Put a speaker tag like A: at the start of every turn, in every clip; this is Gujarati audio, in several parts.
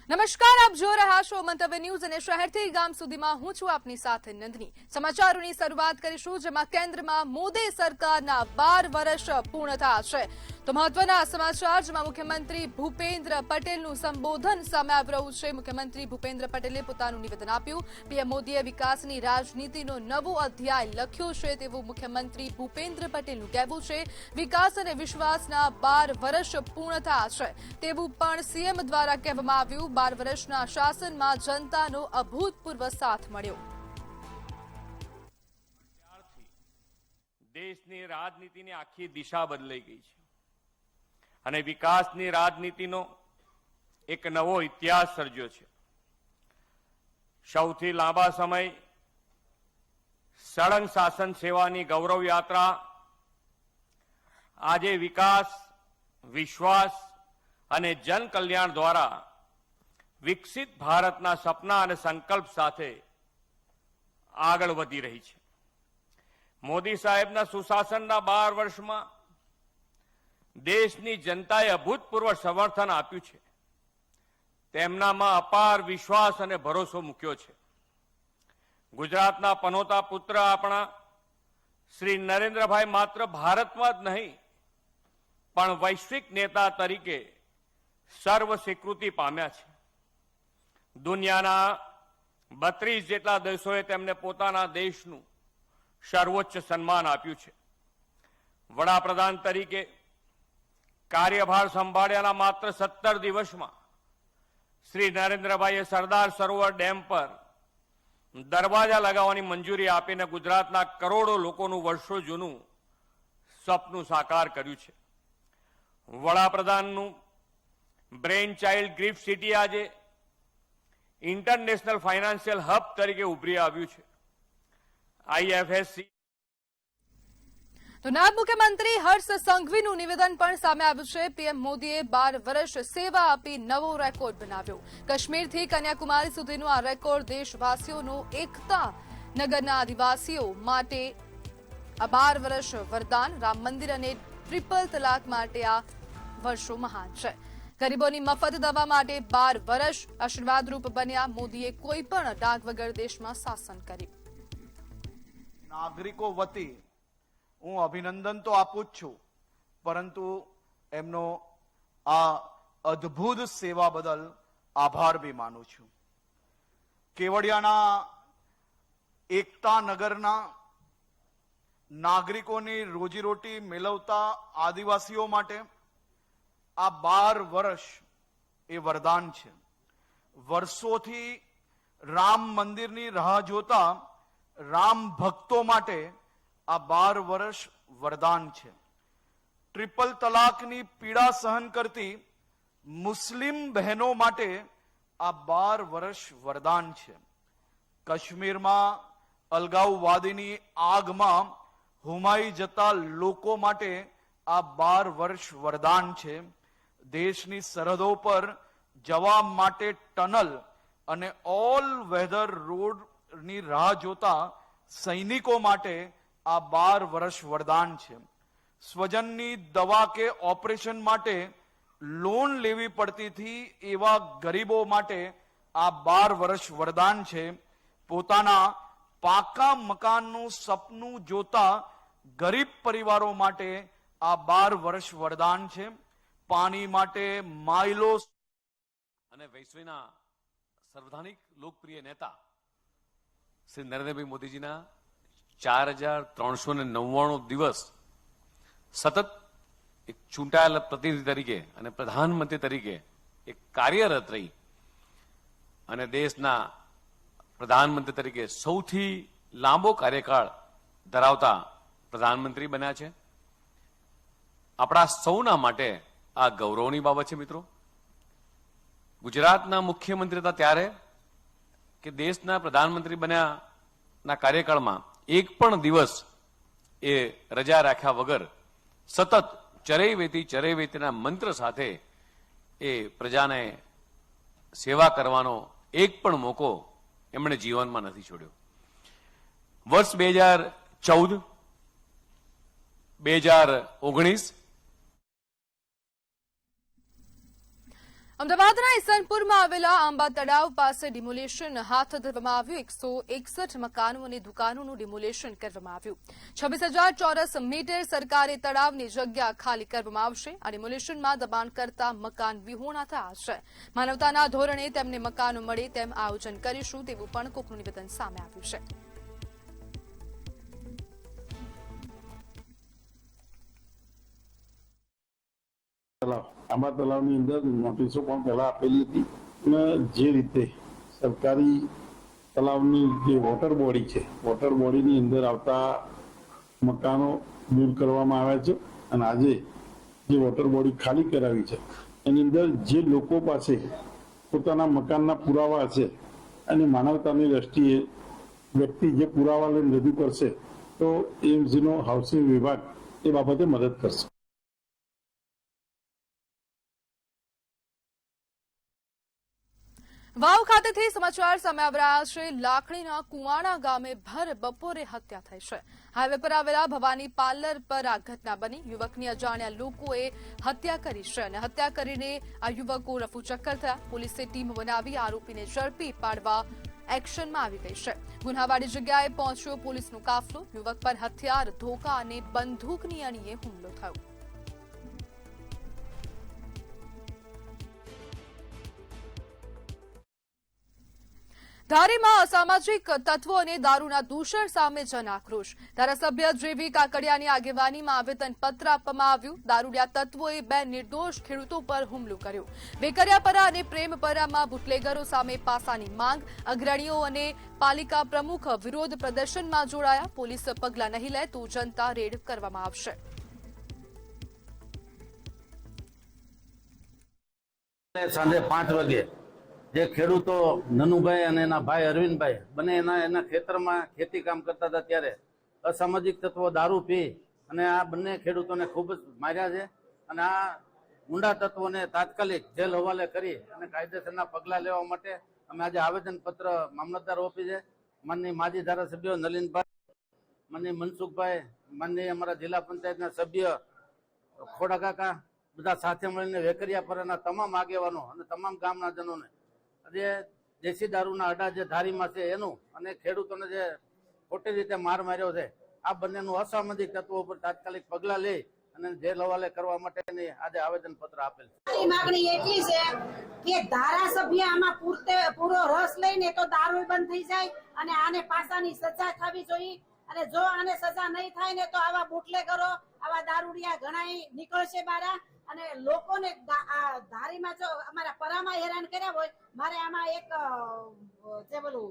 A: નમસ્કાર, આપ જોઈ રહ્યા છો મંતવ્ય ન્યૂઝ અને શહેરથી ગામ સુધીમાં હું છું આપની સાથે નંદની। સમાચારોની શરૂઆત કરીશું, જેમાં કેન્દ્રમાં મોદી સરકારના 12 વર્ષ પૂર્ણ થયા છે। તો મહત્વના સમાચાર, જેમાં મુખ્યમંત્રી ભૂપેન્દ્ર પટેલનું સંબોધન સામે આવી રહ્યું છે। મુખ્યમંત્રી ભૂપેન્દ્ર પટેલે પોતાનું નિવેદન આપ્યું। પીએમ મોદીએ વિકાસની રાજનીતિનો નવો અધ્યાય લખ્યો છે તેવું મુખ્યમંત્રી ભૂપેન્દ્ર પટેલનું કહેવું છે। વિકાસ અને વિશ્વાસના 12 વર્ષ પૂર્ણ થયા છે તેવું પણ સીએમ દ્વારા કહેવામાં આવ્યું। 12 વર્ષના શાસનમાં જનતાનો અભૂતપૂર્વ સાથ મળ્યો।
B: દેશની રાજનીતિની આખી દિશા બદલાઈ ગઈ છે અને વિકાસની રાજનીતિનો એક નવો ઇતિહાસ સર્જ્યો છે। સૌથી લાંબા સમય સળંગ શાસન સેવાની ગૌરવ યાત્રા આજે વિકાસ, વિશ્વાસ અને જન કલ્યાણ દ્વારા વિકસિત ભારતના સપના અને સંકલ્પ સાથે આગળ વધી રહી છે। મોદી સાહેબના સુશાસનના 12 વર્ષમાં દેશની જનતાએ અભૂતપૂર્વ સમર્થન આપ્યું છે। તેમનામાં અપાર વિશ્વાસ અને ભરોસો મૂક્યો છે। ગુજરાતના પનોતા પુત્ર આપણા શ્રી નરેન્દ્રભાઈ માત્ર ભારતમાં જ નહીં પણ વૈશ્વિક નેતા તરીકે સર્વ સ્વીકૃતિ પામ્યા છે। દુનિયાના 32 જેટલા દેશોએ તેમને પોતાના દેશનું સર્વોચ્ચ સન્માન આપ્યું છે। વડાપ્રધાન તરીકે કાર્યભાર સંભાળ્યાના માત્ર 17 દિવસમાં શ્રી નરેન્દ્રભાઈએ સરદાર સરોવર ડેમ પર દરવાજા લગાવવાની મંજૂરી આપીને ગુજરાતના કરોડો લોકોનું વર્ષો જૂનું સપનું સાકાર કર્યું છે। વડાપ્રધાનનું બ્રેઇન ચાઇલ્ડ ગિફ્ટ સિટી આજે ઇન્ટરનેશનલ ફાઇનાન્શિયલ હબ તરીકે ઉભરી આવ્યું છે। આઈએફએસસી
A: તો નાયબ મુખ્યમંત્રી હર્ષ સંઘવીનું નિવેદન પણ સામે આવ્યું છે। પીએમ મોદીએ 12 વર્ષ સેવા આપી નવો રેકોર્ડ બનાવ્યો। કાશ્મીરથી કન્યાકુમારી સુધીનો આ રેકોર્ડ દેશવાસીઓનો એકતા નગરના આદિવાસીઓ માટે આ 12 વર્ષ વરદાન, રામ મંદિર અને ટ્રિપલ તલાક માટે આ વર્ષો મહાન છે। ગરીબોની મફત દવા માટે 12 વર્ષ આશીર્વાદરૂપ બન્યા। મોદીએ કોઈ પણ ડાઘ વગર દેશમાં શાસન કર્યું।
C: નાગરિકો વતી હું અભિનંદન તો આપું જ છું, પરંતુ એમનો આ અદ્ભુત સેવા બદલ આભાર બી માનું છું। કેવડિયાના એકતા નગરના નાગરિકોની રોજીરોટી મેળવતા આદિવાસીઓ માટે આ 12 વર્ષ એ વરદાન છે। વર્ષોથી રામ મંદિરની રાહ જોતા રામ ભક્તો માટે આ 12 વર્ષ વરદાન છે। ટ્રિપલ તલાકની પીડા સહન કરતી મુસ્લિમ બહેનો માટે આ 12 વર્ષ વરદાન છે। કાશ્મીરમાં અલગાવવાદીની આગમાં હુમાઈ જતા લોકો માટે આ 12 વર્ષ વરદાન છે। દેશની સરહદો પર જવા માટે ટનલ અને ઓલ વેધર રોડની રાહ જોતા સૈનિકો માટે આ 12 વર્ષ વરદાન છે। સ્વજનની દવા કે ઓપરેશન માટે લોન લેવી પડતી હતી એવા ગરીબો માટે આ 12 વર્ષ વરદાન છે। પોતાના પાકા મકાનનું સપનું જોતા ગરીબ પરિવારો માટે આ 12 વર્ષ વરદાન છે। પાણી માટે માઇલો
D: અને વૈશ્વના સર્વધાનિક લોકપ્રિય નેતા શ્રી નરેન્દ્રભાઈ મોદીજીના 4399 દિવસ સતત એક ચૂંટાયેલા પ્રતિનિધિ તરીકે અને પ્રધાનમંત્રી તરીકે એક કાર્યરત રહી અને દેશના પ્રધાનમંત્રી તરીકે સૌથી લાંબો કાર્યકાળ ધરાવતા પ્રધાનમંત્રી બન્યા છે। આપણા સૌના માટે આ ગૌરવની બાબત છે। મિત્રો, ગુજરાતના મુખ્યમંત્રી હતા ત્યારે કે દેશના પ્રધાનમંત્રી બન્યાના કાર્યકાળમાં એક પણ દિવસ એ રજા રાખ્યા વગર સતત ચરૈવેતિના મંત્ર સાથે એ પ્રજાને સેવા કરવાનો એક પણ મોકો એમણે જીવનમાં નથી છોડ્યો। વર્ષ 2014, 2019
A: અમદાવાદના ઈસનપુરમાં આવેલા આંબા તળાવ પાસે ડિમોલેશન હાથ ધરવામાં આવ્યું. 161 મકાનો અને દુકાનોનું ડિમોલેશન કરવામાં આવ્યું. 26,000 ચોરસ મીટર સરકારી તળાવની જગ્યા ખાલી કરવામાં આવશે. આ ડિમોલેશનમાં દબાણ કરતા મકાન વિહોણા થયા છે. માનવતાના ધોરણે તેમને મકાનો મળે તેમ આયોજન કરીશું તેવું પણ કોકનું નિવેદન સામે આવ્યું છે.
E: આંબા તલાવની અંદર નોટિસો પણ પહેલા આપેલી હતી અને જે રીતે સરકારી તલાવની જે વોટર બોડી છે, વોટર બોડીની અંદર આવતા મકાનો દૂર કરવામાં આવ્યા છે અને આજે જે વોટર બોડી ખાલી કરાવી છે એની અંદર જે લોકો પાસે પોતાના મકાનના પુરાવા છે અને માનવતાની દ્રષ્ટિએ વ્યક્તિ જે પુરાવા લઈને રજૂ કરશે તો એમસીનો હાઉસિંગ વિભાગ એ બાબતે મદદ કરશે.
A: વાવ ખાતેથી સમાચાર સામે આવી રહ્યા છે. લાખણીના કુવાણા ગામે ભર બપોરે હત્યા થઈ છે. હાઈવે પર આવેલા ભવાની પાર્લર પર આ ઘટના બની. યુવકની અજાણ્યા લોકોએ હત્યા કરી છે અને હત્યા કરીને આ યુવકો રફુચક્કર થયા. પોલીસે ટીમ બનાવી આરોપીને ઝડપી પાડવા એક્શનમાં આવી ગઈ છે. ગુન્હાવાળી જગ્યાએ પહોંચ્યો પોલીસનો કાફલો. યુવક પર હથિયાર, ધોકા અને બંદૂકની અણીએ હુમલો થયો. ધારીમાં અસામાજિક તત્વો અને દારૂના દૂષણ સામે જન આક્રોશ. ધારાસભ્ય જેવી કાકડિયાની આગેવાનીમાં આવેદનપત્ર આપવામાં આવ્યું. દારૂડિયા તત્વોએ 2 નિર્દોષ ખેડૂતો પર હુમલો કર્યો. વેકરિયાપરા અને પ્રેમપરામાં બુટલેગરો સામે પાસાની માંગ. અગ્રણીઓ અને પાલિકા પ્રમુખ વિરોધ પ્રદર્શનમાં જોડાયા. પોલીસ પગલાં નહીં લે તો જનતા રેડ કરવામાં આવશે.
F: સાંજે 5 વાગે જે ખેડૂતો નનુભાઈ અને એના ભાઈ અરવિંદભાઈ બંને એના ખેતરમાં ખેતી કામ કરતા હતા ત્યારે અસામાજિક તત્વો દારૂ પી અને આ બંને ખેડૂતોને ખૂબ જ માર્યા છે અને આ ગુંડા તત્વોને તાત્કાલિક જેલ હવાલે કરી અને કાયદેસરના પગલાં લેવા માટે અમે આજે આવેદનપત્ર મામલતદાર ઓફિસે માનનીય માજી ધારાસભ્યો નલિનભાઈ, માનનીય મનસુખભાઈ, માનનીય અમારા જિલ્લા પંચાયતના સભ્ય ખોડા કાકા બધા સાથે મળીને વેકરિયાપરાના તમામ આગેવાનો અને તમામ ગામના જનોને જે દેશી દારૂના અડા જે ધારીમાં છે એનું અને ખેડૂતોને જે ખોટી રીતે માર માર્યો છે આ બંનેનું અસામાજિક તત્વો ઉપર તાત્કાલિક પગલાં લઈ અને જેલ હવાલે કરવા માટેની આજે આવેદનપત્ર આપેલ છે.
G: માંગણી એટલી છે કે ધારાસભ્ય આમાં પૂરો રસ લઈને તો દારૂ બંધ થઈ જાય અને આને પાસાની સજા થવી જોઈએ. અને જો આને સજા નહીં થાય ને તો આવા બુટલેગરો, આવા દારૂડિયા ઘણા નીકળશે બહાર અને લોકોને ધારીમાં જો અમારા પરામાં હેરાન કર્યા હોય. મારે આમાં એક જે બોલું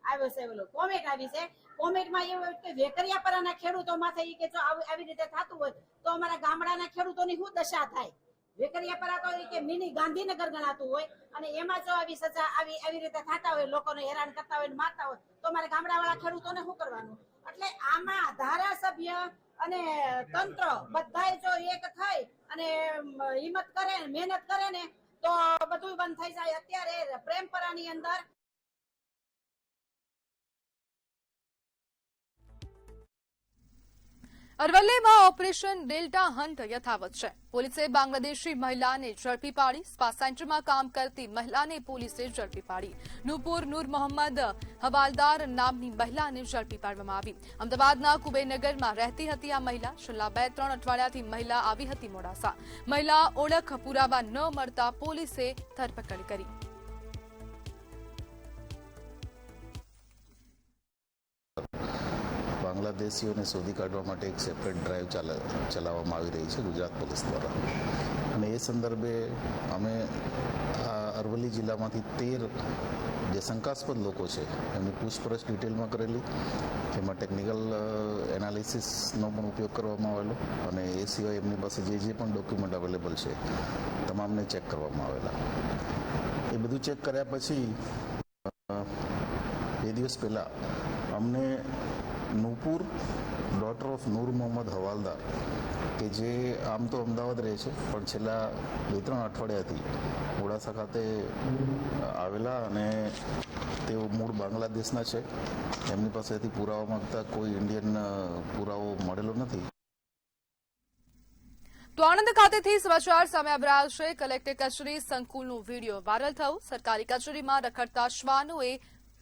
G: આવ્યો છે, બોલું કોમેન્ટ આવી છે. કોમેન્ટમાં એવું કે વેકરિયાપરાના ખેડૂતો માથે કે જો આવી રીતે થતું હોય તો અમારા ગામડાના ખેડૂતોની શું દશા થાય. વેકરિયાપરા તો કે મિની ગાંધીનગર ગણાતું હોય અને એમાં જો આવી સજા આવી રીતે થતા હોય, લોકોને હેરાન કરતા હોય, મારતા હોય તો અમારા ગામડાવાળા ખેડૂતોને શું કરવાનું? એટલે આમાં ધારાસભ્ય અને તંત્ર બધાય જો એક થાય અને હિંમત કરે, મહેનત કરે ને તો બધું બંધ થઈ જાય. અત્યારે પ્રેમપરાની અંદર
A: અરવલ્લીમાં ઓપરેશન ડેલ્ટા હન્ટ યથાવત છે. પોલીસે બાંગ્લાદેશી મહિલાને ઝડપી પાડી. સ્પા સેન્ટરમાં કામ કરતી મહિલાને પોલીસે ઝડપી પાડી. નૂપુર નૂર મોહમ્મદ હવાલદાર નામની મહિલાને ઝડપી પાડવામાં આવી. અમદાવાદના કુબેરનગરમાં રહેતી હતી આ મહિલા. છેલ્લા 2-3 અઠવાડિયાથી મહિલા આવી હતી મોડાસા. મહિલા ઓળખ પુરાવા ન મળતા પોલીસે ધરપકડ કરી.
H: બાંગ્લાદેશીઓને શોધી કાઢવા માટે એક સેપરેટ ડ્રાઈવ ચલાવવામાં આવી રહી છે ગુજરાત પોલીસ દ્વારા અને એ સંદર્ભે અમે અરવલ્લી જિલ્લામાંથી 13 જે શંકાસ્પદ લોકો છે એમની પૂછપરછ ડિટેલમાં કરેલી. એમાં ટેકનિકલ એનાલિસિસનો પણ ઉપયોગ કરવામાં આવેલો અને એ સિવાય એમની પાસે જે પણ ડોક્યુમેન્ટ અવેલેબલ છે તમામને ચેક કરવામાં આવેલા. એ બધું ચેક કર્યા પછી 2 દિવસ પહેલાં અમને નૂપુર ડોટર ઓફ નૂર મોહમ્મદ હવાલદાર કે જે આમ તો અમદાવાદ રહે છે પણ છેલ્લા 2-3 અઠવાડિયાથી મોડાસા ખાતે આવેલા અને તેઓ મૂળ બાંગ્લાદેશના છે. એમની પાસેથી પુરાવા માંગતા કોઈ ઇન્ડિયન પુરાવો મળેલો નથી.
A: તો આણંદ ખાતેથી સમાચાર સામે આવી રહ્યા છે. કલેક્ટર કચેરી સંકુલનો વિડીયો વાયરલ થયો. સરકારી કચેરીમાં રખડતા શ્વાનોએ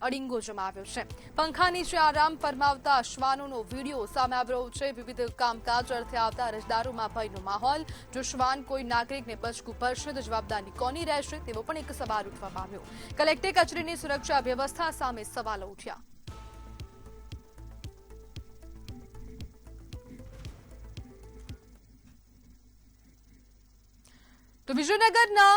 A: અડીંગો જમાવ્યો છે. પંખા નીચે આરામ ફરમાવતા શ્વાનોનો વિડીયો સામે આવ્યો છે. વિવિધ કામકાજ અર્થે આવતા અરજદારોમાં ભયનો માહોલ. જો શ્વાન કોઈ નાગરિકને બચકું ભરશે તો જવાબદારી કોની રહેશે તેવો પણ એક સવાલ ઉઠવા પામ્યો. કલેક્ટર કચેરીની સુરક્ષા વ્યવસ્થા સામે સવાલો ઉઠ્યા. તો વિજયનગરના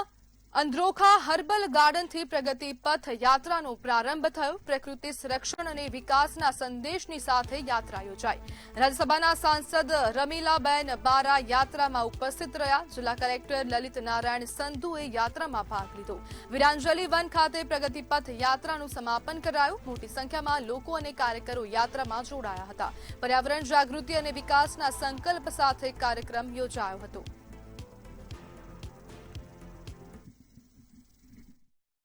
A: અંદ્રોખા હર્બલ ગાર્ડનથી પ્રગતિ પથ યાત્રાનો પ્રારંભ થયો. પ્રકૃતિ સંરક્ષણ અને વિકાસના સંદેશની સાથે યાત્રા યોજાઈ. રાજ્યસભાના સાંસદ રમીલાબેન બારા યાત્રામાં ઉપસ્થિત રહ્યા. જિલ્લા કલેક્ટર લલિત નારાયણ સંધુએ યાત્રામાં ભાગ લીધો. વિરાંજલી વન ખાતે પ્રગતિ પથ યાત્રાનું સમાપન કરાયું. મોટી સંખ્યામાં લોકો અને કાર્યકરો યાત્રામાં જોડાયા હતા. પર્યાવરણ જાગૃતિ અને વિકાસના સંકલ્પ સાથે કાર્યક્રમ યોજાયો હતો.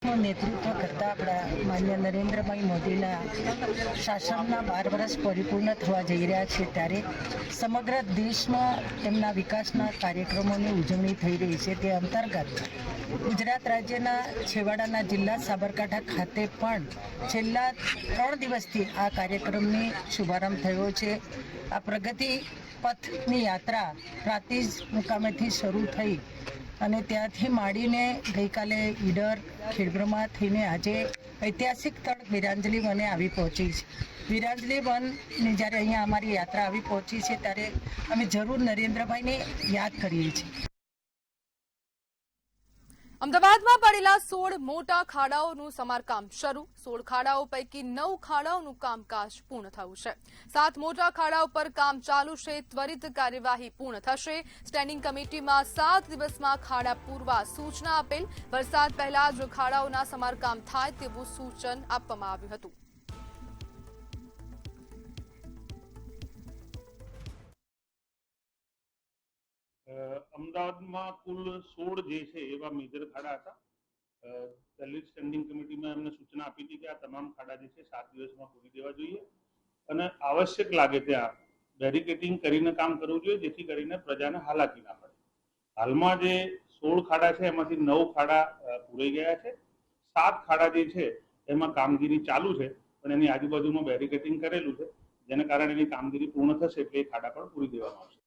I: નેતૃત્વ કરતા આપણા માન્ય નરેન્દ્રભાઈ મોદીના શાસનના 12 વર્ષ પરિપૂર્ણ થવા જઈ રહ્યા છે ત્યારે સમગ્ર દેશમાં તેમના વિકાસના કાર્યક્રમોની ઉજવણી થઈ રહી છે. તે અંતર્ગત ગુજરાત રાજ્યના છેવાડાના જિલ્લા સાબરકાંઠા ખાતે પણ છેલ્લા 3 દિવસથી આ કાર્યક્રમની શુભારંભ થયો છે. આ પ્રગતિ પથની યાત્રા પ્રાંતિજ મુકામેથી શરૂ થઈ અને ત્યાંથી માંડીને ગઈકાલે ઈડર ખેડબ્રહ્મા થઈને આજે ઐતિહાસિક સ્થળ વિરાંજલી વને આવી પહોંચી છે. વિરાંજલી વનની જ્યારે અહીંયા અમારી યાત્રા આવી પહોંચી છે ત્યારે અમે જરૂર નરેન્દ્રભાઈને યાદ કરીએ છીએ.
A: અમદાવાદમાં પડેલા 16 મોટા ખાડાઓનું સમારકામ શરૂ. 16 ખાડાઓ પૈકી 9 ખાડાઓનું કામકાજ પૂર્ણ થયું છે. 7 મોટા ખાડાઓ પર કામ ચાલુ છે. ત્વરિત કાર્યવાહી પૂર્ણ થશે. સ્ટેન્ડિંગ કમિટીમાં 7 દિવસમાં ખાડા પૂરવા સૂચના આપેલ. વરસાદ પહેલા જ ખાડાઓના સમારકામ થાય તેવું સૂચન આપવામાં આવ્યું હતું.
J: અમદાવાદમાં કુલ 16 જે છે એવા મેજર ખાડા હતા. દલિત સ્ટેન્ડિંગ કમિટીમાં એમને સૂચના આપી હતી કે આ તમામ ખાડા જે છે 7 દિવસમાં પૂરી દેવા જોઈએ અને આવશ્યક લાગે ત્યાં બેરિકેટિંગ કરીને કામ કરવું જોઈએ જેથી કરીને પ્રજાને હાલાકી ના પડે. હાલમાં જે 16 ખાડા છે એમાંથી 9 ખાડા પૂરાઈ ગયા છે. 7 ખાડા જે છે એમાં કામગીરી ચાલુ છે પણ એની આજુબાજુમાં બેરિકેટિંગ કરેલું છે જેને કારણે એની કામગીરી પૂર્ણ થશે એટલે એ ખાડા પણ પૂરી દેવામાં આવશે.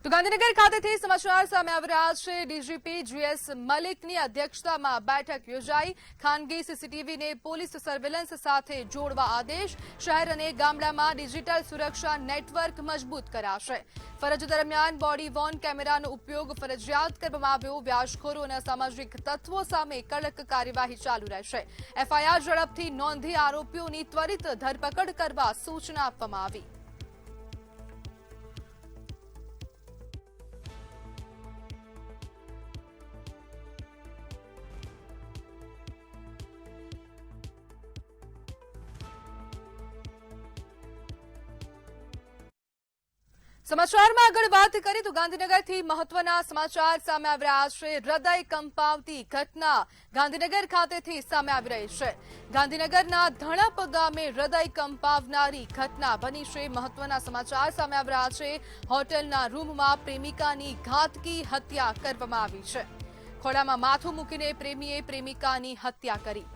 A: તો ગાંધીનગર ખાતેથી સમાચાર સામે આવી રહ્યા છે. ડીજીપી GS મલિકની અધ્યક્ષતામાં બેઠક યોજાઈ. ખાનગી સીસીટીવીને પોલીસ સર્વેલન્સ સાથે જોડવા આદેશ. શહેર અને ગામડામાં ડિજિટલ સુરક્ષા નેટવર્ક મજબૂત કરાશે. ફરજ દરમિયાન બોડી વોર્ન કેમેરાનો ઉપયોગ ફરજિયાત કરવામાં આવ્યો. વ્યાજખોરો અને અસામાજિક તત્વો સામે કડક કાર્યવાહી ચાલુ રહેશે. FIR ઝડપથી નોંધી આરોપીઓની ત્વરિત ધરપકડ કરવા સૂચના આપવામાં આવી. સમાચારમાં આગળ વાત કરીએ તો ગાંધીનગરથી મહત્વના સમાચાર સામે આવી રહ્યા છે. હૃદય કંપાવતી ઘટના ગાંધીનગર ખાતેથી સામે આવી રહી છે. ગાંધીનગરના ધણપ ગામે હૃદય કંપાવનારી ઘટના બની છે. મહત્વના સમાચાર સામે આવી રહ્યા છે. હોટેલના રૂમમાં પ્રેમિકાની ઘાતકી હત્યા કરવામાં આવી છે. ખોળામાં માથું મૂકીને પ્રેમીએ પ્રેમિકાની હત્યા કરી.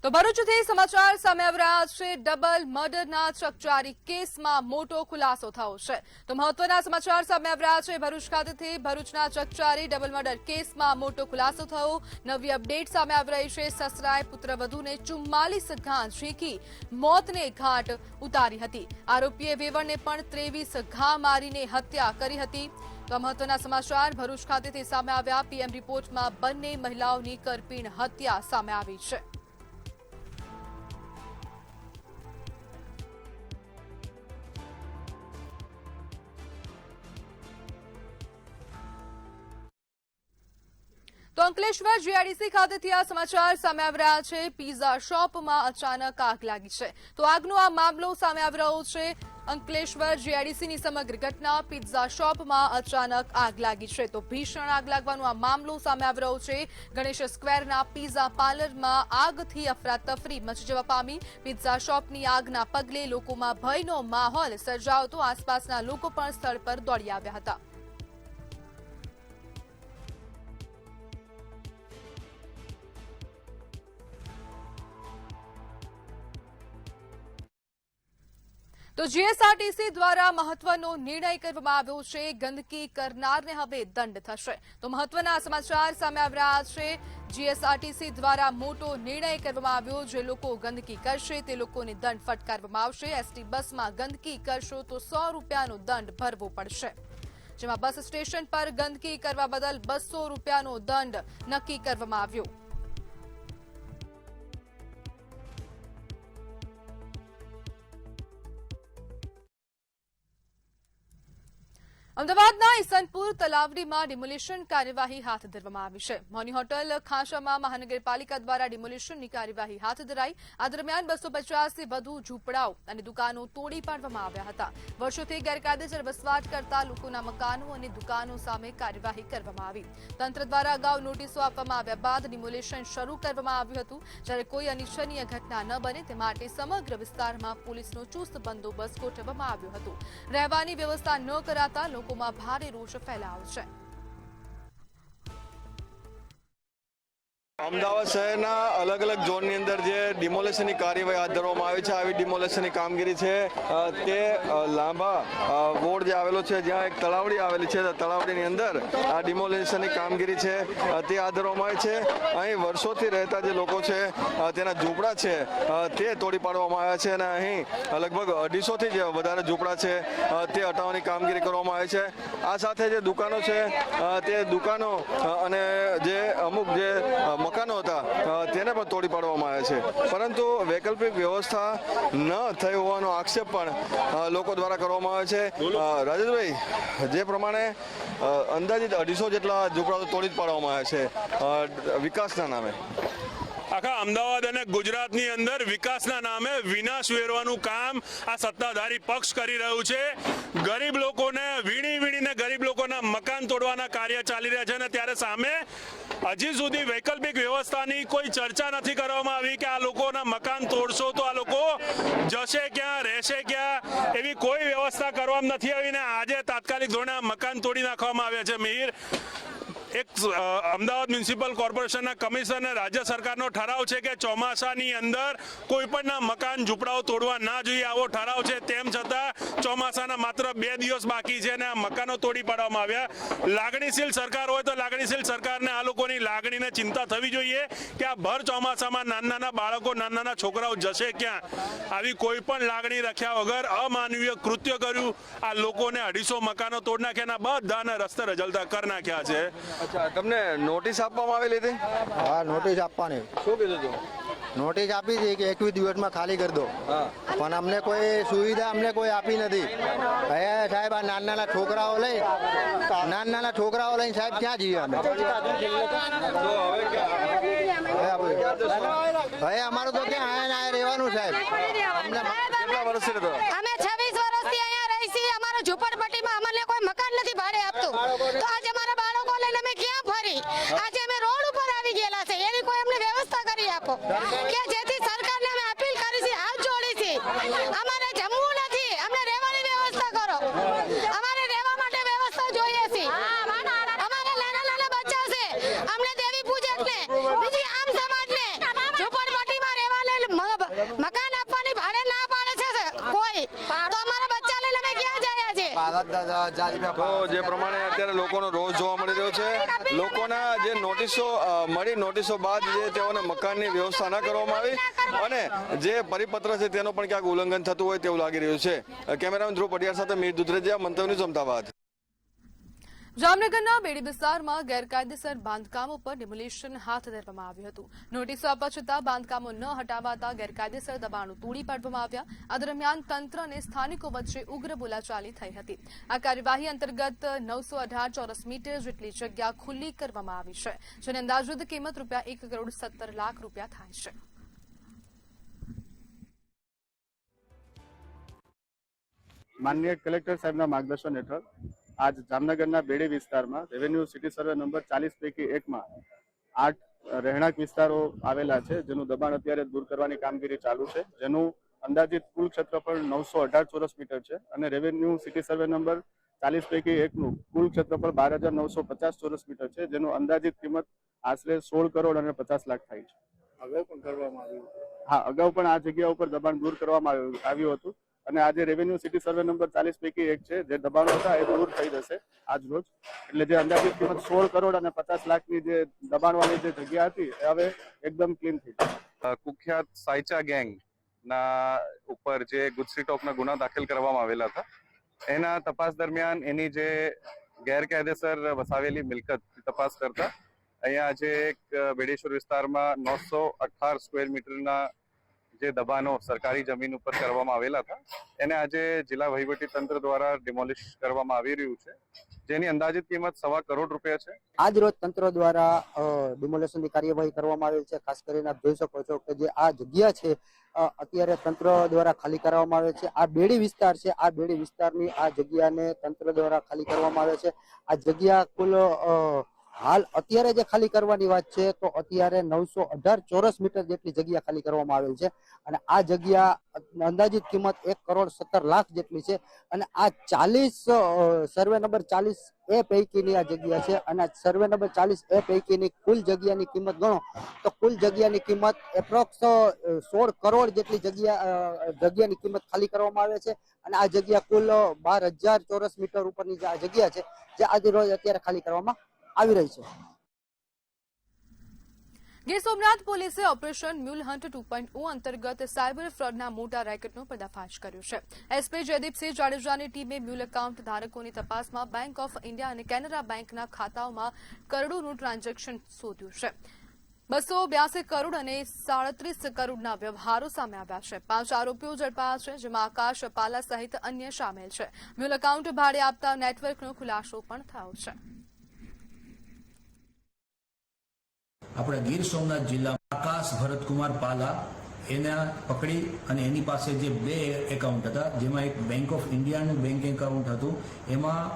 A: તો ભરૂચથી સમાચાર સામે આવી રહ્યા છે. ડબલ મર્ડરના ચકચારી કેસમાં મોટો ખુલાસો થયો છે. તો મહત્વના સમાચાર સામે આવી રહ્યા છે. ભરૂચ ખાતેથી ભરૂચના ચકચારી ડબલ મર્ડર કેસમાં મોટો ખુલાસો થયો. નવી અપડેટ સામે આવી રહી છે. સસરાએ પુત્રવધૂને 44 ઘા ઝીંકી મોતને ઘાટ ઉતારી હતી. આરોપીએ વેવણને પણ 23 ઘા મારીને હત્યા કરી હતી. તો મહત્વના સમાચાર ભરૂચ ખાતેથી સામે આવ્યા. PM રિપોર્ટમાં બંને મહિલાઓની કરપીણ હત્યા સામે આવી છે. તો અંકલેશ્વર GIDC ખાતેથી આ સમાચાર સામે આવી રહ્યા છે. પિઝા શોપમાં અચાનક આગ લાગી છે. તો આગનો આ મામલો સામે આવી રહ્યો છે. અંકલેશ્વર જીઆઈડીસીની સમગ્ર ઘટના પિઝા શોપમાં અચાનક આગ લાગી છે તો ભીષણ આગ લાગવાનો આ મામલો સામે આવી રહ્યો છે. ગણેશ સ્ક્વેરના પિઝા પાર્લરમાં આગથી અફરાતફરી મચી જવા પામી. પિઝા શોપની આગના પગલે લોકોમાં ભયનો માહોલ સર્જાયો તો આસપાસના લોકો પણ સ્થળ પર દોડી આવ્યા હતા. તો જીએસઆરટીસી દ્વારા મહત્વનો નિર્ણય કરવામાં આવ્યો છે. ગંદકી કરનારને હવે દંડ થશે. તો મહત્વના સમાચાર સામે આવી રહ્યા છે. જીએસઆરટીસી દ્વારા મોટો નિર્ણય કરવામાં આવ્યો. જે લોકો ગંદકી કરશે તે લોકોને દંડ ફટકારવામાં આવશે. એસટી બસમાં ગંદકી કરશો તો 100 રૂપિયાનો દંડ ભરવો પડશે. જેમાં બસ સ્ટેશન પર ગંદકી કરવા બદલ 200 રૂપિયાનો દંડ નક્કી કરવામાં આવ્યો. અમદાવાદના ઈસનપુર તલાવડીમાં ડિમોલિશન કાર્યવાહી હાથ ધરવામાં આવી છે. મોની હોટલ ખાંચામાં મહાનગરપાલિકા દ્વારા ડિમોલિશનની કાર્યવાહી હાથ ધરાઈ. આ દરમિયાન 250 થી વધુ ઝૂંપડાઓ અને દુકાનો તોડી પાડવામાં આવ્યા હતા. વર્ષોથી ગેરકાયદેસર વસવાટ કરતા લોકોના મકાનો અને દુકાનો સામે કાર્યવાહી કરવામાં આવી. તંત્ર દ્વારા અગાઉ નોટિસો આપવામાં આવ્યા બાદ ડિમોલિશન શરૂ કરવામાં આવ્યું હતું. જ્યારે કોઈ અનિચ્છનીય ઘટના ન બને તે માટે સમગ્ર વિસ્તારમાં પોલીસનો ચુસ્ત બંદોબસ્ત ગોઠવવામાં આવ્યો હતો. રહેવાની વ્યવસ્થા ન કરાતા લોકોમાં ભારે રોષ ફેલાયો છે.
K: અમદાવાદ શહેરના અલગ અલગ ઝોનની અંદર જે ડિમોલેશનની કાર્યવાહી હાથ ધરવામાં આવી છે, આવી ડિમોલેશનની કામગીરી છે તે લાંબા વોર્ડ જે આવેલો છે જ્યાં એક તળાવડી આવેલી છે, તળાવડીની અંદર આ ડિમોલેશનની કામગીરી છે તે હાથ ધરવામાં આવી છે. અહીં વર્ષોથી રહેતા જે લોકો છે તેના ઝૂંપડા છે તે તોડી પાડવામાં આવ્યા છે અને અહીં લગભગ 250 થી વધારે ઝૂંપડા છે તે હટાવવાની કામગીરી કરવામાં આવી છે. આ સાથે જે દુકાનો છે તે દુકાનો અને જે અમુક જે મકાનો હતા તેને પણ તોડી પાડવામાં આવ્યા છે. પરંતુ વૈકલ્પિક વ્યવસ્થા ન થઈ હોવાનો આક્ષેપ પણ લોકો દ્વારા કરવામાં આવે છે. રાજેશભાઈ, જે પ્રમાણે અંદાજિત 250 જેટલા ઝૂંપડા તોડી પાડવામાં આવ્યા છે વિકાસના નામે,
L: આખા અમદાવાદ અને ગુજરાતની અંદર વિકાસના નામે વિનાશ વેરવાનું કામ આ સત્તાધારી પક્ષ કરી રહ્યું છે. ગરીબ લોકોને વીણીને ગરીબ લોકોના મકાન તોડવાના કાર્ય ચાલી રહ્યા છે અને ત્યારે સામે હજી સુધી વૈકલ્પિક વ્યવસ્થાની કોઈ ચર્ચા નથી કરવામાં આવી કે આ લોકોના મકાન તોડશો તો આ લોકો જશે ક્યાં, રહેશે ક્યાં, એવી કોઈ વ્યવસ્થા કરવામાં નથી આવી ને આજે તાત્કાલિક ધોરણે મકાન તોડી નાખવામાં આવ્યા છે. મિહિર, એક અમદાવાદ મ્યુનિસિપલ કોર્પોરેશનના કમિશનર રાજ્ય સરકારનો ઠરાવ છે કે ચોમાસાની અંદર કોઈ પણના મકાન ઝૂંપડાઓ તોડવા ના જોઈએ, આવો ઠરાવ છે. તેમ છતાં ચોમાસાના માત્ર 2 દિવસ બાકી છે અને આ મકાનો તોડી પાડવામાં આવ્યા. લાગણીશીલ સરકાર હોય તો લાગણીશીલ સરકારને આ લોકોની લાગણીને ચિંતા થવી જોઈએ કે આ ભર ચોમાસામાં નાના બાળકો, નાના છોકરાઓ જશે ક્યાં. આવી કોઈ પણ લાગણી રાખ્યા વગર અમાનવીય કૃત્ય કર્યું. આ લોકોને 250 મકાનો તોડ નાખ્યા, બધાને રસ્તે રજલતા કરી નાખ્યા છે.
K: અચ્છા, તમને નોટિસ આપવામાં આવેલી હતી?
M: હા, નોટિસ આપવાની.
K: શું કીધું હતું?
M: નોટિસ આપી હતી કે 21 દિવસમાં ખાલી કરી દો, પણ અમને કોઈ સુવિધા કોઈ આપી નથી. હવે સાહેબ આ નાના છોકરાઓ લઈને સાહેબ ક્યાં જઈએ અમે? હવે અમારું તો ક્યાં આયા રહેવાનું સાહેબ?
K: કેટલા વર્ષથી રહો?
N: અમે 26 વર્ષથી અહીંયા રહી છીએ. અમારો ઝૂંપડપટ્ટીમાં અમને કોઈ મકાન નથી ભાડે આપતું. તો આજે અમારા બાળકો લઈને અમે ક્યાં ફરી? આજે અમે રોડ ઉપર આવી ગયેલા છે. એની કોઈ અમને વ્યવસ્થા કરી આપો કે જેથી સરકારને અમે અપીલ કરી છે, હાથ જોડી છે. અમારે જમવું નથી, અમને રહેવાની વ્યવસ્થા કરો. અમારે રહેવા માટે વ્યવસ્થા જોઈએ છે. અમારે નાના બચ્ચા છે, અમને દેવી પૂજક ને બીજી આમ સમાજને ઝૂંપડપટ્ટીમાં રહેવાને મકાન આપવાની ભાડે ના પાડે છે કોઈ, તો અમારા બચ્ચા લઈને અમે ક્યાં જયા છે?
K: તો જે પ્રમાણે અત્યારે લોકોનો રોષ જોવા મળી રહ્યો છે, લોકોના જે નોટિસો બાદ જે તેઓને મકાનની વ્યવસ્થા ન કરવામાં આવી અને જે પરિપત્ર છે તેનો પણ ક્યાંક ઉલ્લંઘન થતું હોય તેવું લાગી રહ્યું છે. કેમેરામેન ધ્રુવ પટિયાર સાથે મીર દુધરેજિયા, મંતવ્ય ન્યૂઝ, અમદાવાદ.
A: જામનગરના બેડી વિસ્તારમાં ગેરકાયદેસર બાંધકામો પર ડિમોલિશન હાથ ધરવામાં આવ્યું હતું. નોટિસો આપવા છતાં બાંધકામો ન હટાવાતા ગેરકાયદેસર દબાણો તોડી પાડવામાં આવ્યા. આ દરમિયાન તંત્ર અને સ્થાનિકો વચ્ચે ઉગ્ર બોલાચાલી થઈ હતી. આ કાર્યવાહી અંતર્ગત 918 ચોરસ મીટર જેટલી જગ્યા ખુલ્લી કરવામાં આવી છે, જેની અંદાજિત કિંમત ₹1,17,00,000 થાય છે.
O: માનનીય કલેક્ટર સાહેબના માર્ગદર્શન હેઠળ આજ જામનગરના બેડી વિસ્તારમાં રેવન્યુ સિટી સર્વે નંબર 40 પૈકી 1માં 8 રહેણાંક વિસ્તારો આવેલા છે, જેનું દબાણ અત્યારે દૂર કરવાની કામગીરી ચાલુ છે, જેનું અંદાજિત કુલ ક્ષેત્રફળ 918 ચોરસ મીટર છે અને રેવન્યુ સિટી સર્વે નંબર 40 પૈકી 1નું કુલ ક્ષેત્રફળ 12,950 ચોરસ મીટર છે, જેનું અંદાજિત કિંમત આશરે 16 કરોડ અને 50 લાખ થાય છે.
E: અગાઉ પણ કરવામાં આવ્યું.
O: હા, અગાઉ પણ આ જગ્યા ઉપર દબાણ દૂર કરવામાં આવ્યું હતું અને આજે રેવન્યુ સિટી સર્વે નંબર 40 પૈકી 1 છે, જે દબાણો હતા એ દૂર થઈ જશે આજ રોજ. એટલે જે અંદાજિત કિંમત 16 કરોડ અને 50 લાખની જે દબાણવાળી જે જગ્યા હતી એ હવે એકદમ ક્લીન થઈ છે.
P: કુખ્યાત સાયચા ગેંગ ના ઉપર જે ગુજસી ટોપના ગુના દાખલ કરવામાં આવેલા હતા, એના તપાસ દરમિયાન એની જે ગેરકાયદેસર વસાવેલી મિલકત તપાસ કરતા અહીંયા આજે એક બેડેશ્વર વિસ્તારમાં 918 સ્ક્વેર મીટરના જે દબાણો સરકારી જમીન ઉપર કરવામાં આવેલા હતા, એને આજે જિલ્લા વહીવટી તંત્ર દ્વારા ડિમોલિશ કરવામાં આવી રહ્યું છે, જેની અંદાજિત કિંમત 1.25 કરોડ રૂપિયા છે.
M: આજ રોજ તંત્ર દ્વારા ડિમોલેશનની કાર્યવાહી કરવામાં આવેલ છે. ખાસ કરીને આપ જોઈ શકો છો કે જે આ જગ્યા છે અત્યારે તંત્ર દ્વારા ખાલી કરવામાં આવે છે. આ બેડી વિસ્તાર છે, આ બેડી વિસ્તારની આ જગ્યાને તંત્ર દ્વારા ખાલી કરવામાં આવે છે. આ જગ્યા કુલ હાલ અત્યારે જે ખાલી કરવાની વાત છે તો અત્યારે 918 ચોરસ મીટર જેટલી જગ્યા ખાલી કરવામાં આવેલ છે અને આ જગ્યા અંદાજિત કિંમત 1 કરોડ 17 લાખ જેટલી છે અને આ 40 સર્વે નંબર 40A પૈકીની આ જગ્યા છે અને આ સર્વે નંબર 40A પૈકીની કુલ જગ્યાની કિંમત ગણો તો કુલ જગ્યાની કિંમત એપ્રોક્સ 16 કરોડ જેટલી જગ્યાની કિંમત ખાલી કરવામાં આવે છે અને આ જગ્યા કુલ 12,000 ચોરસ મીટર ઉપરની જે આ જગ્યા છે જે આજે રોજ અત્યારે ખાલી કરવામાં આવી રહી છે.
A: ગીર સોમનાથ પોલીસે ઓપરેશન મ્યુલ હન્ટ 2.0 અંતર્ગત સાયબર ફ્રોડના મોટા રેકેટનો પર્દાફાશ કર્યો છે. એસપી જયદીપસિંહ જાડેજાની ટીમે મ્યુલ એકાઉન્ટ ધારકોની તપાસમાં બેંક ઓફ ઇન્ડિયા અને કેનરા બેંકના ખાતાઓમાં કરોડોનું ટ્રાન્ઝેક્શન શોધ્યું છે. 282 કરોડ અને 37 કરોડના વ્યવહારો સામે આવ્યા છે. 5 આરોપીઓ ઝડપાયા છે, જેમાં આકાશ પાલા સહિત અન્ય સામેલ છે. મ્યુલ એકાઉન્ટ ભાડે આપતા નેટવર્કનો ખુલાસો પણ થયો છે.
Q: આપણા ગીર સોમનાથ જિલ્લામાં આકાશ ભરતકુમાર પાલા એના પકડી અને એની પાસે જે 2 એકાઉન્ટ હતા, જેમાં એક બેંક ઓફ ઇન્ડિયાનું બેંક એકાઉન્ટ હતું, એમાં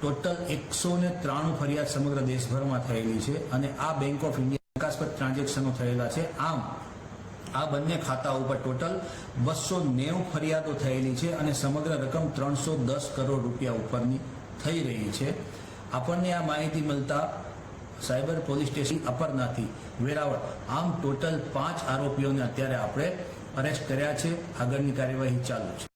Q: ટોટલ 193 ફરિયાદ સમગ્ર દેશભરમાં થયેલી છે અને આ બેંક ઓફ ઇન્ડિયા શંકાસ્પદ ટ્રાન્ઝેક્શનો થયેલા છે. આમ આ બંને ખાતા ઉપર ટોટલ 290 ફરિયાદો થયેલી છે અને સમગ્ર રકમ 310 કરોડ રૂપિયા ઉપરની થઈ રહી છે. આપણને આ માહિતી મળતા સાયબર પોલીસ સ્ટેશન અપરનાથી વેરાવળ આમ ટોટલ 5 આરોપીઓને અત્યારે આપણે અરેસ્ટ કર્યા છે. આગળની કાર્યવાહી ચાલુ છે.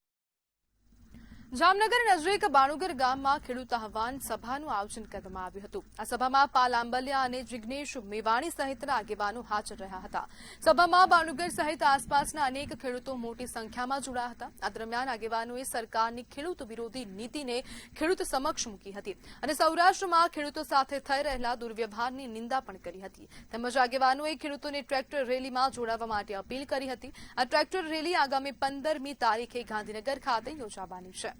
A: જામનગર નજીક બાણુગર ગામમાં ખેડૂત આહવાન સભાનું આયોજન કરવામાં આવ્યું હતું. આ સભામાં પાલ આંબલિયા અને જિગ્નેશ મેવાણી સહિતના આગેવાનો હાજર રહ્યા હતા. સભામાં બાણુગર સહિત આસપાસના અનેક ખેડૂતો મોટી સંખ્યામાં જોડાયા હતા. આ દરમિયાન આગેવાનોએ સરકારની ખેડૂત વિરોધી નીતિને ખેડૂત સમક્ષ મૂકી હતી અને સૌરાષ્ટ્રમાં ખેડૂતો સાથે થઈ રહેલા દુર્વ્યવહારની નિંદા પણ કરી હતી. તેમજ આગેવાનોએ ખેડૂતોને ટ્રેક્ટર રેલીમાં જોડાવા માટે અપીલ કરી હતી. આ ટ્રેક્ટર રેલી આગામી 15મી તારીખે ગાંધીનગર ખાતે યોજાવાની છે.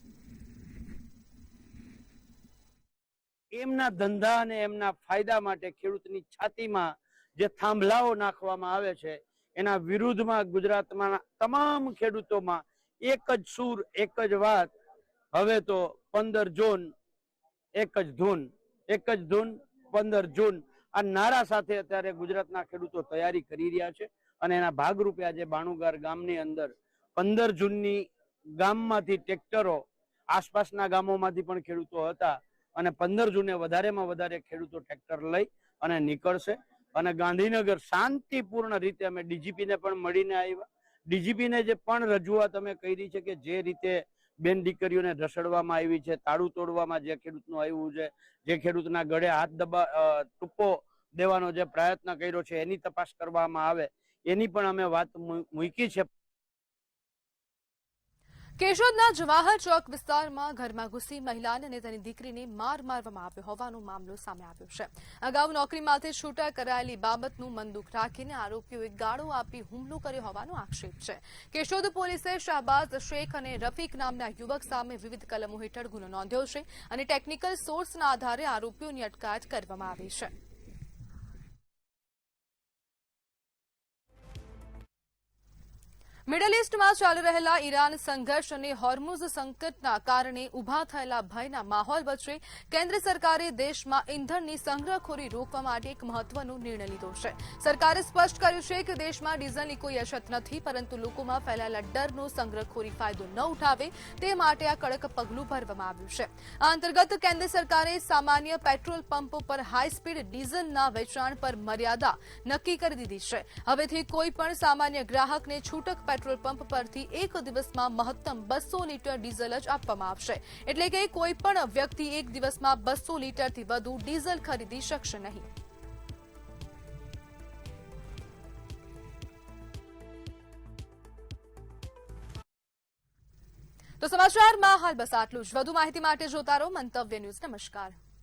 R: એમના ધંધા અને એમના ફાયદા માટે ખેડૂતની છાતીમાં જે થાંભલાઓ નાખવામાં આવે છે એના વિરુદ્ધમાં ગુજરાતમાં તમામ ખેડૂતોમાં એક જ સૂર, એક જ વાત. હવે તો 15 જૂન એક જ ધૂન, 15 જૂન આ નારા સાથે અત્યારે ગુજરાતના ખેડૂતો તૈયારી કરી રહ્યા છે અને એના ભાગરૂપે આજે બાણુગાર ગામની અંદર 15 જૂનની ગામમાંથી ટ્રેક્ટરો આસપાસના ગામોમાંથી પણ ખેડૂતો હતા અને 15 જૂને વધારેમાં વધારે ખેડૂતો ટ્રેક્ટર લઈ અને નીકળશે અને ગાંધીનગર શાંતિપૂર્ણ રીતે અમે ડીજીપીને પણ મળીને આવ્યા. ડીજીપીને જે પણ રજૂઆત અમે કરી છે કે જે રીતે બેન દીકરીઓને ઢસડવામાં આવી છે, તાળું તોડવામાં જે ખેડૂતનું આવ્યું છે, જે ખેડૂતના ગળે હાથ ટૂંપો દેવાનો જે પ્રયત્ન કર્યો છે એની તપાસ કરવામાં આવે, એની પણ અમે વાત મૂકી છે.
A: કેશોદના જવાહર ચોક વિસ્તારમાં ઘરમાં ઘૂસી મહિલાને અને તેની દીકરીને મારવામાં આવ્યો હોવાનો મામલો સામે આવ્યો છે. અગાઉ નોકરીમાંથી છૂટા કરાયેલી બાબતનું મનદુખ રાખીને આરોપીઓએ ગાળો આપી હુમલો કર્યો હોવાનો આક્ષેપ છે. કેશોદ પોલીસે શાહબાઝ શેખ અને રફીક નામના યુવક સામે વિવિધ કલમો હેઠળ ગુનો નોંધ્યો છે અને ટેકનિકલ સોર્સના આધારે આરોપીઓની અટકાયત કરવામાં આવી છે. મિડલ ઇસ્ટમાં ચાલી રહેલા ઈરાન સંઘર્ષ અને હોર્મુઝ સંકટના કારણે ઉભા થયેલા ભયના માહોલ વચ્ચે કેન્દ્ર સરકારે દેશમાં ઇંધણની સંગ્રહખોરી રોકવા માટે એક મહત્વનો નિર્ણય લીધો છે. સરકારે સ્પષ્ટ કર્યું છે કે દેશમાં ડીઝલની કોઈ અછત નથી, પરંતુ લોકોમાં ફેલાયેલા ડરનો સંગ્રહખોરી ફાયદો ન ઉઠાવે તે માટે આ કડક પગલું ભરવામાં આવ્યું છે. આ અંતર્ગત કેન્દ્ર સરકારે સામાન્ય પેટ્રોલ પંપો પર હાઈ સ્પીડ ડીઝલના વેચાણ પર મર્યાદા નક્કી કરી દીધી છે. હવેથી કોઈ પણ સામાન્ય ગ્રાહકને છૂટક પેટ્રોલ પંપ પરથી એક દિવસમાં મહત્તમ 200 લીટર ડીઝલ જ આપવામાં આવશે. એટલે કે કોઈ પણ વ્યક્તિ એક દિવસમાં 200 લીટરથી વધુ ડીઝલ ખરીદી શકશે નહીં. તો સમાચારમાં હાલ બસ આટલું જ. વધુ માહિતી માટે જોતા રહો મંતવ્ય ન્યૂઝ. નમસ્કાર.